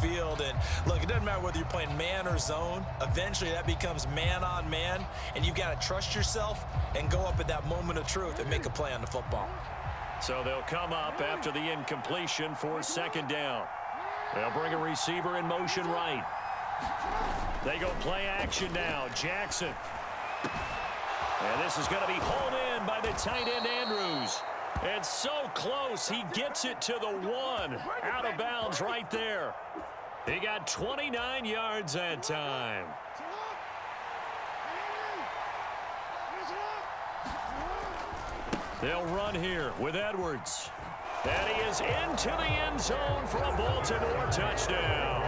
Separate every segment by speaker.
Speaker 1: field. And look, it doesn't matter whether you're playing man or zone. Eventually that becomes man on man, and you've got to trust yourself and go up at that moment of truth and make a play on the football.
Speaker 2: So they'll come up after the incompletion for second down. They'll bring a receiver in motion right. They go play action now. Jackson. And this is going to be hauled in by the tight end Andrews. And so close, he gets it to the 1. Out of bounds right there. He got 29 yards that time. They'll run here with Edwards. And he is into the end zone for a Baltimore touchdown.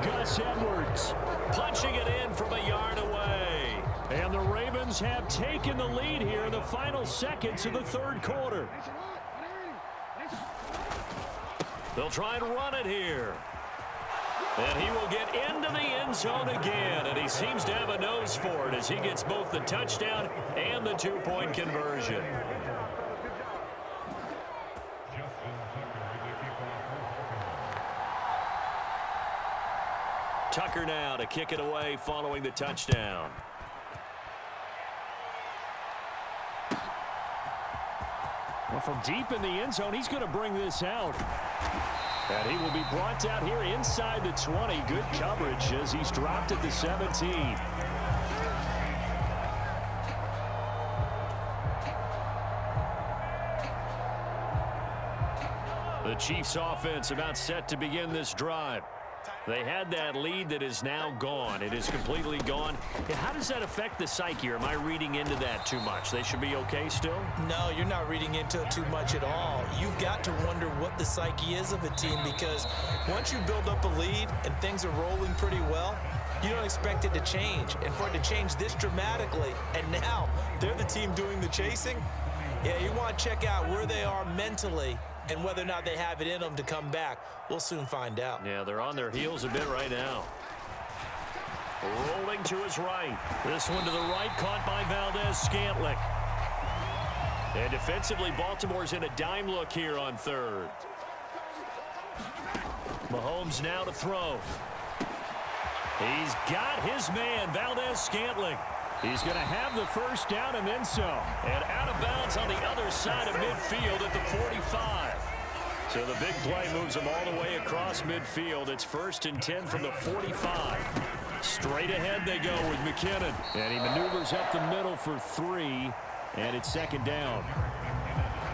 Speaker 2: Gus Edwards punching it in from a yard away. And the Ravens have taken the lead here in the final seconds of the third quarter. They'll try and run it here. And he will get into the end zone again. And he seems to have a nose for it as he gets both the touchdown and the two-point conversion. Tucker now to kick it away following the touchdown. Well, from deep in the end zone, he's going to bring this out. And he will be brought out here inside the 20. Good coverage as he's dropped at the 17. The Chiefs offense about set to begin this drive. They had that lead that is now gone. It is completely gone. How does that affect the psyche? Or am I reading into that too much? They should be okay still?
Speaker 1: No, you're not reading into it too much at all. You've got to wonder what the psyche is of a team, because once you build up a lead and things are rolling pretty well, you don't expect it to change. And for it to change this dramatically, and now they're the team doing the chasing, yeah, you want to check out where they are mentally and whether or not they have it in them to come back. We'll soon find out.
Speaker 2: Yeah, they're on their heels a bit right now. Rolling to his right. This one to the right, caught by Valdez-Scantling. And defensively, Baltimore's in a dime look here on third. Mahomes now to throw. He's got his man, Valdez-Scantling. He's going to have the first down and then some. And out of bounds on the other side of midfield at the 45. So the big play moves him all the way across midfield. It's 1st and 10 from the 45. Straight ahead they go with McKinnon. And he maneuvers up the middle for 3. And it's second down.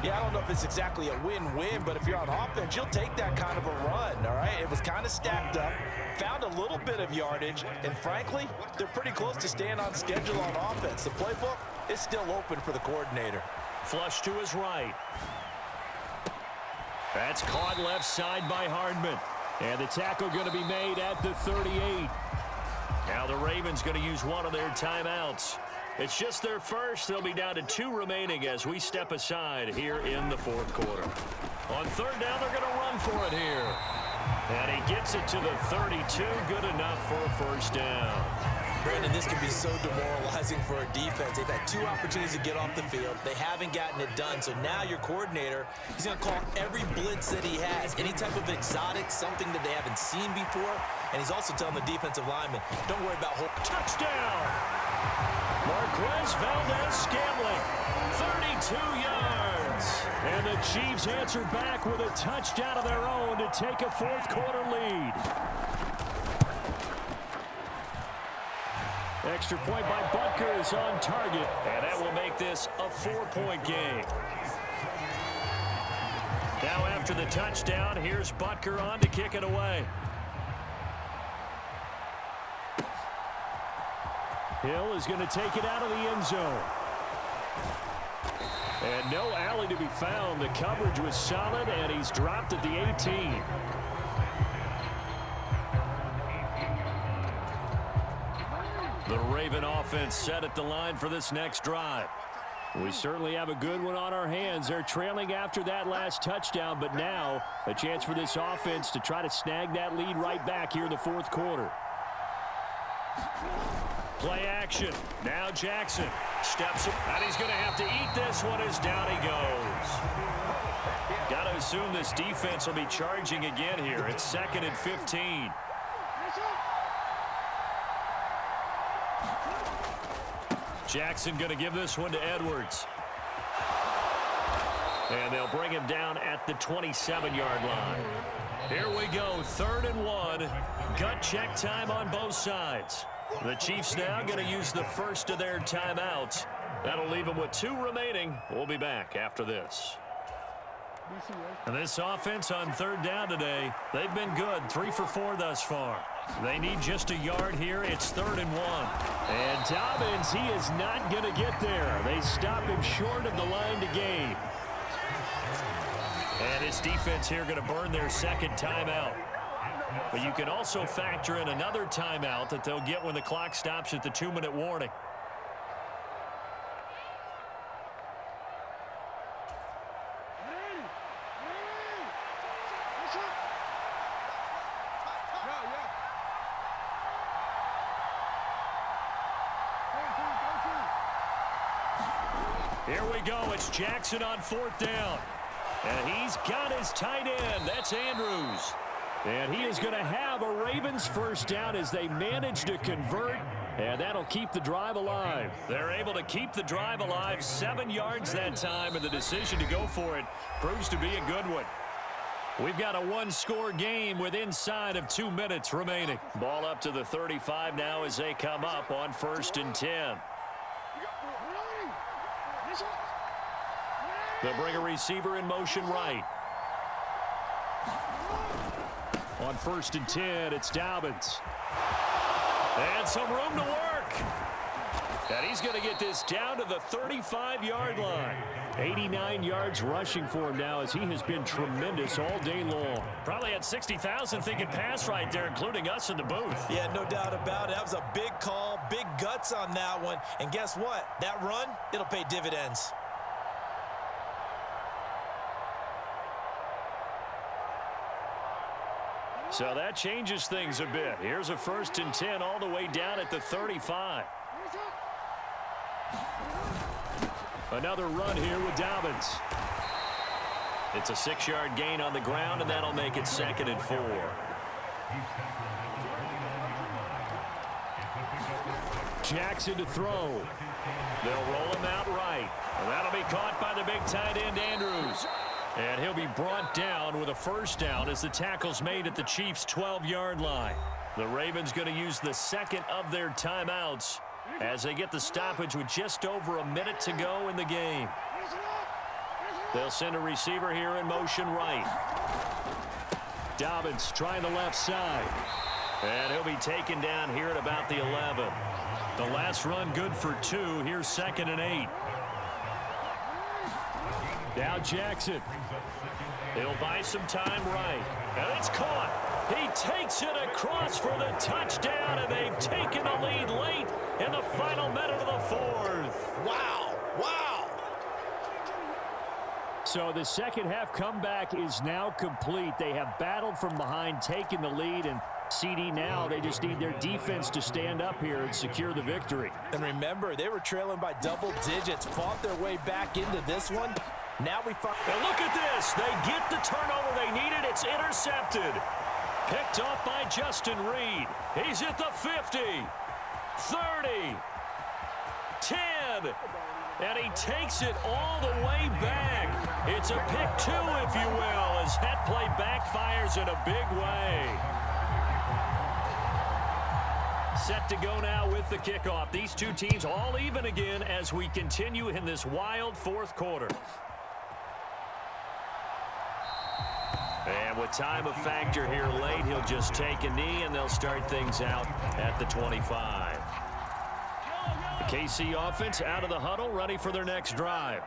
Speaker 1: Yeah, I don't know if it's exactly a win-win, but if you're on offense, you'll take that kind of a run, all right? It was kind of stacked up, found a little bit of yardage, and frankly, they're pretty close to staying on schedule on offense. The playbook is still open for the coordinator.
Speaker 2: Flush to his right. That's caught left side by Hardman. And the tackle going to be made at the 38. Now the Ravens going to use one of their timeouts. It's just their first. They'll be down to 2 remaining as we step aside here in the fourth quarter. On third down, they're going to run for it here. And he gets it to the 32. Good enough for a first down.
Speaker 1: Brandon, this can be so demoralizing for a defense. They've had 2 opportunities to get off the field. They haven't gotten it done. So now your coordinator, he's going to call every blitz that he has, any type of exotic, something that they haven't seen before. And he's also telling the defensive lineman, don't worry about hope.
Speaker 2: Touchdown! Marquez Valdez-Scantling, 32 yards. And the Chiefs answer back with a touchdown of their own to take a fourth quarter lead. Extra point by Butker is on target, and that will make this a 4-point game. Now after the touchdown, here's Butker on to kick it away. Hill is going to take it out of the end zone. And no alley to be found. The coverage was solid, and he's dropped at the 18. The Raven offense set at the line for this next drive. We certainly have a good one on our hands. They're trailing after that last touchdown, but now a chance for this offense to try to snag that lead right back here in the fourth quarter. Play action. Now Jackson steps up, and he's going to have to eat this one as down he goes. Got to assume this defense will be charging again here. It's 2nd and 15. Jackson going to give this one to Edwards. And they'll bring him down at the 27-yard line. Here we go, 3rd and 1. Gut check time on both sides. The Chiefs now going to use the first of their timeouts. That'll leave them with 2 remaining. We'll be back after this. And this offense on 3rd down today, they've been good, 3 for 4 thus far. They need just a yard here. It's 3rd and 1. And Dobbins, he is not going to get there. They stop him short of the line to gain. And his defense here going to burn their 2nd timeout. But you can also factor in another timeout that they'll get when the clock stops at the 2-minute warning. Here we go. It's Jackson on 4th down. And he's got his tight end. That's Andrews. And he is going to have a Ravens first down as they manage to convert. And that'll keep the drive alive. They're able to keep the drive alive, 7 yards that time. And the decision to go for it proves to be a good one. We've got a 1-score game with inside of 2 minutes remaining. Ball up to the 35 now as they come up on 1st and 10. They'll bring a receiver in motion right. On 1st and 10, it's Dobbins. And some room to work. And he's going to get this down to the 35-yard line. 89 yards rushing for him now as he has been tremendous all day long. Probably had 60,000 thinking pass right there, including us in the booth.
Speaker 1: Yeah, no doubt about it. That was a big call, big guts on that one. And guess what? That run, it'll pay dividends.
Speaker 2: So that changes things a bit. Here's a 1st and 10 all the way down at the 35. Another run here with Dobbins. It's a 6-yard gain on the ground, and that'll make it 2nd and 4. Jackson to throw. They'll roll him out right. And that'll be caught by the big tight end, Andrews. And he'll be brought down with a first down as the tackle's made at the Chiefs' 12-yard line. The Ravens going to use the 2nd of their timeouts as they get the stoppage with just over a minute to go in the game. They'll send a receiver here in motion right. Dobbins trying the left side. And he'll be taken down here at about the 11. The last run good for 2. Here's 2nd and 8. Now Jackson. He'll buy some time right. And it's caught. He takes it across for the touchdown, and they've taken the lead late in the final minute of the 4th.
Speaker 1: Wow. Wow.
Speaker 2: So the second half comeback is now complete. They have battled from behind, taken the lead, and CD now, they just need their defense to stand up here and secure the victory.
Speaker 1: And remember, they were trailing by double digits, fought their way back into this one. Now we find.
Speaker 2: And look at this. They get the turnover they needed. It's intercepted. Picked off by Justin Reed. He's at the 50, 30, 10, and he takes it all the way back. It's a pick 2, if you will, as that play backfires in a big way. Set to go now with the kickoff. These two teams all even again as we continue in this wild 4th quarter. And with time a factor here late, he'll just take a knee, and they'll start things out at the 25. The KC offense out of the huddle, ready for their next drive.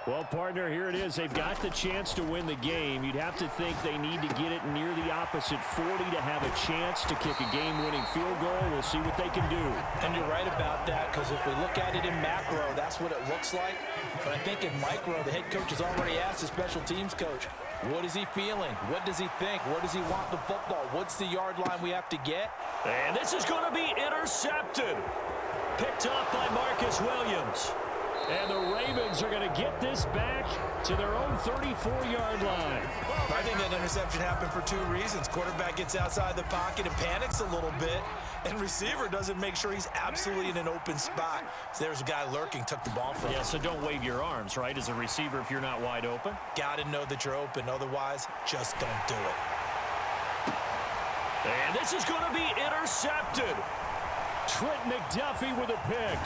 Speaker 2: Well, partner, here it is. They've got the chance to win the game. You'd have to think they need to get it near the opposite 40 to have a chance to kick a game-winning field goal. We'll see what they can do.
Speaker 1: And you're right about that, because if we look at it in macro, that's what it looks like. But I think in micro, the head coach has already asked the special teams coach, what is he feeling? What does he think? Where does he want the football? What's the yard line we have to get?
Speaker 2: And this is going to be intercepted. picked off by Marcus Williams. And the Ravens are going to get this back to their own 34-yard line.
Speaker 1: I think that interception happened for two reasons. Quarterback gets outside the pocket and panics a little bit, and receiver doesn't make sure he's absolutely in an open spot. So there's a guy lurking, took the ball from him.
Speaker 2: Yeah, so don't wave your arms, right, as a receiver if you're not wide open.
Speaker 1: Got to know that you're open. Otherwise, just don't do it.
Speaker 2: And this is going to be intercepted. Trent McDuffie with a pick.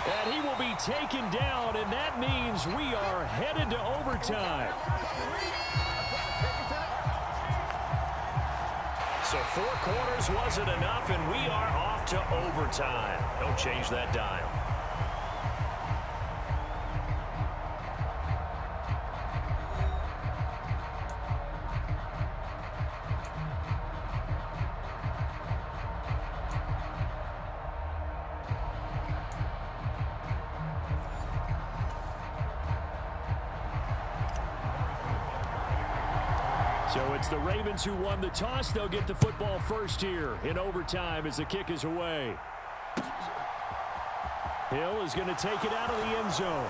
Speaker 2: And he will be taken down, and that means we are headed to overtime. So 4 quarters wasn't enough, and we are off to overtime. Don't change that dial. So it's the Ravens who won the toss. They'll get the football first here in overtime as the kick is away. Hill is going to take it out of the end zone.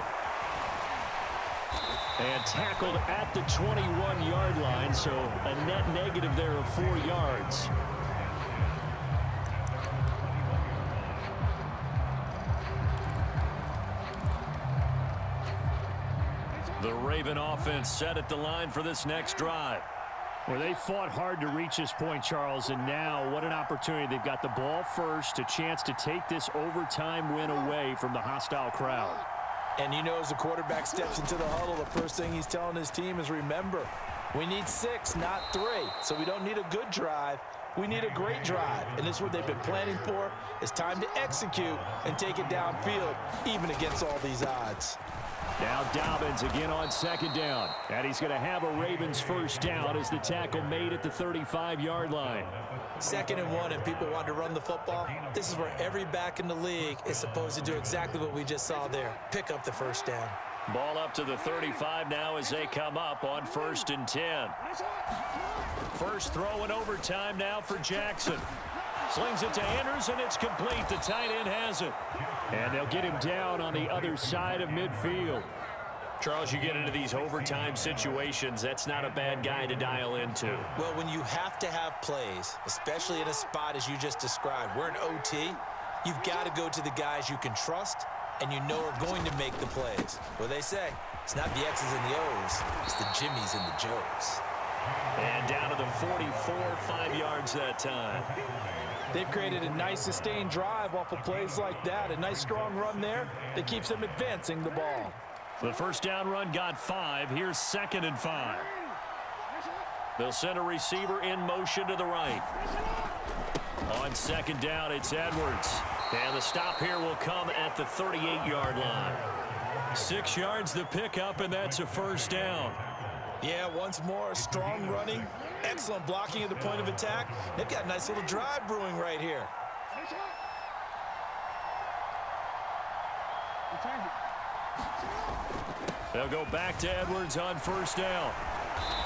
Speaker 2: And tackled at the 21-yard line, so a net negative there of 4 yards. The Raven offense set at the line for this next drive. Well, they fought hard to reach this point, Charles, and now what an opportunity. They've got the ball first, a chance to take this overtime win away from the hostile crowd.
Speaker 1: And you know, as the quarterback steps into the huddle, the first thing he's telling his team is, remember, we need 6, not 3. So we don't need a good drive. We need a great drive. And this is what they've been planning for. It's time to execute and take it downfield, even against all these odds.
Speaker 2: Now Dobbins again on second down. And he's going to have a Ravens first down as the tackle made at the 35-yard line.
Speaker 1: 2nd and 1, and people want to run the football. This is where every back in the league is supposed to do exactly what we just saw there. Pick up the first down.
Speaker 2: Ball up to the 35 now as they come up on 1st and 10. First throw in overtime now for Jackson. Slings it to Andrews, and it's complete. The tight end has it. And they'll get him down on the other side of midfield. Charles, you get into these overtime situations, that's not a bad guy to dial into.
Speaker 1: Well, when you have to have plays, especially in a spot as you just described, we're in OT, you've got to go to the guys you can trust and you know are going to make the plays. Well, they say, it's not the X's and the O's, it's the Jimmies and the Joes.
Speaker 2: And down to the 44, 5 yards that time.
Speaker 1: They've created a nice sustained drive off of plays like that. A nice strong run there that keeps them advancing the ball.
Speaker 2: The first down run got 5. Here's 2nd and 5. They'll send a receiver in motion to the right. On 2nd down, it's Edwards. And the stop here will come at the 38-yard line. 6 yards the pickup, and that's a first down.
Speaker 1: Yeah, once more, strong running, excellent blocking at the point of attack. They've got a nice little drive brewing right here.
Speaker 2: They'll go back to Edwards on 1st down.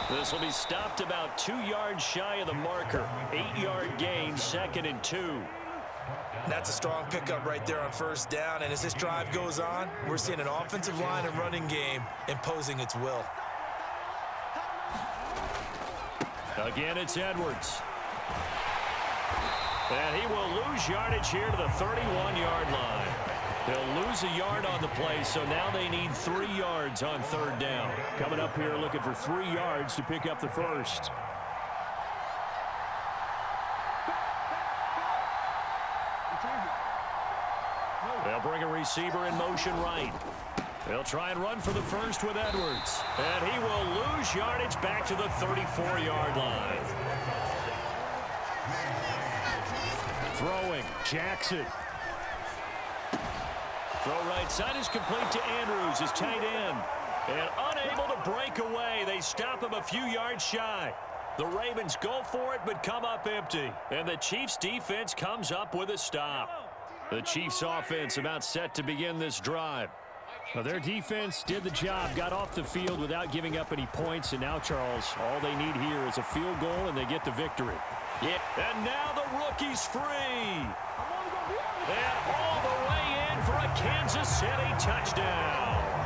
Speaker 2: This will be stopped about 2 yards shy of the marker. 8-yard gain, 2nd and 2.
Speaker 1: That's a strong pickup right there on 1st down. And as this drive goes on, we're seeing an offensive line and running game imposing its will.
Speaker 2: Again, it's Edwards. And he will lose yardage here to the 31-yard line. They'll lose a yard on the play, so now they need 3 yards on 3rd down. Coming up here looking for 3 yards to pick up the first. They'll bring a receiver in motion right. They'll try and run for the first with Edwards. And he will lose yardage back to the 34-yard line. Throwing, Jackson. Throw right side is complete to Andrews, his tight end. And unable to break away. They stop him a few yards shy. The Ravens go for it but come up empty. And the Chiefs defense comes up with a stop. The Chiefs offense about set to begin this drive. Well, their defense did the job, got off the field without giving up any points, and now, Charles, all they need here is a field goal, and they get the victory. Yeah. And now the rookie's free. And all the way Kansas City touchdown.